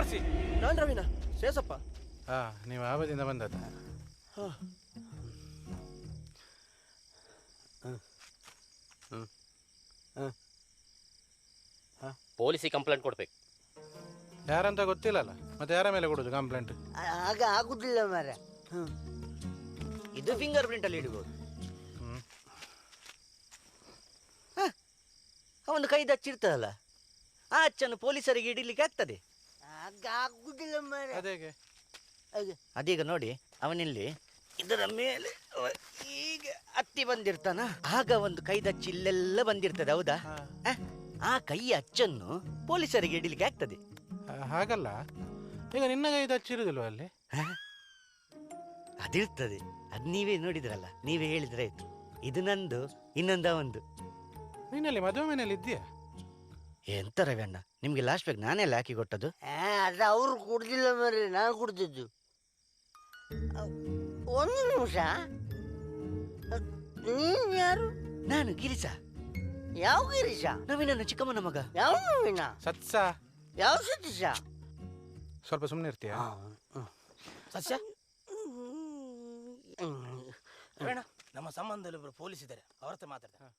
ತೋರಿಸಿ. ನಾನು ರವಿನಾ ಶೇಷಪ್ಪ. ಹಾ, ನೀವು ಆಬದಿಂದ ಬಂದದ? ಪೊಲೀಸಿಗೆ ಕಂಪ್ಲೇಂಟ್ ಕೊಡ್ಬೇಕು. ಯಾರಂತ ಗೊತ್ತಿಲ್ಲಲ್ಲ, ಮತ್ತೆ ಯಾರ ಮೇಲೆ ಕೊಡುದು ಕಂಪ್ಲೇಂಟ್? ಆಗ ಆಗುದಿಲ್ಲ ಮಾರ್ರೆ. ಇದು ಫಿಂಗರ್ ಪ್ರಿಂಟ್ ಅಲ್ಲಿ ಇಡ್ಬೋದು. ಅವನು ಕೈದು ಹಚ್ಚಿರ್ತದಲ್ಲ, ಆ ಅಚ್ಚನ್ನು ಪೊಲೀಸರಿಗೆ ಹಿಡಿಲಿಕ್ಕೆ ಆಗ್ತದೆ. ಆಗ ಆಗುದಿಲ್ಲ ಮಾರ್ರೆ. ಅದೇಗೆ? ಅದೀಗ ನೋಡಿ, ಅವನಿಲ್ಲಿ ಇದರ ಮೇಲೆ ಈಗ ಹತ್ತಿ ಬಂದಿರ್ತಾನ, ಆಗ ಒಂದು ಕೈದಚ್ಚಿ ಇಲ್ಲೆಲ್ಲ ಬಂದಿರ್ತದೆ, ಹೌದಾ? ಆ ಕೈ ಅಚ್ಚನ್ನು ಪೊಲೀಸರಿಗೆ ಹಿಡಿಲಿಕ್ಕೆ ಆಗ್ತದೆ. ಹಾಗಲ್ಲ, ಈಗ ನಿನ್ನ ಕೈದು ಹಚ್ಚಿರುದಿಲ್ವ ಅಲ್ಲಿ? ಅದಿರ್ತದೆ, ಅದ್ ನೀವೇ ನೋಡಿದ್ರಲ್ಲ, ನೀವೇ ಹೇಳಿದ್ರೆ ಆಯ್ತು. ಇದು ನಂದು, ಇನ್ನೊಂದ ಒಂದು. ನೀನಲ್ಲಿ ಮದುವೆ ಮನೇಲಿ ಇದ್ದೀಯಾ? ಎಂತ ರವಣ್ಣ, ನಿಮ್ಗೆ ಲಾಸ್ಟ್ ಬೇಕು ನಾನೆಲ್ಲ ಹಾಕಿ ಕೊಟ್ಟದ್ದು? ಅದು ಅವ್ರು ಕುಡ್ದಿಲ್ಲ ಮಾರ್ರೆ, ನಾನು ಕುಡ್ದಿದ್ದು. ಒಂದು ನಿಮಿಷ, ನೀನ್ ಯಾರು? ನಾನು ಗಿರಿಸ. ಯಾವ ಗಿರೀಶ? ನವೀನನ್ನು ಚಿಕ್ಕಮ್ಮನ ಮಗ. ಯಾವ ನವೀನ? ಸತ್ಸ. ಯಾವ ಸತೀಶ? ಸ್ವಲ್ಪ ಸುಮ್ಮನೆ ಇರ್ತೀಯಾ? ಸಸ್ಯ ನಮ್ಮ ಸಂಬಂಧದಲ್ಲಿ ಒಬ್ರು ಪೊಲೀಸ್ ಇದ್ದಾರೆ, ಅವ್ರ ಹತ್ರ ಮಾತಾಡ್ತಾರೆ.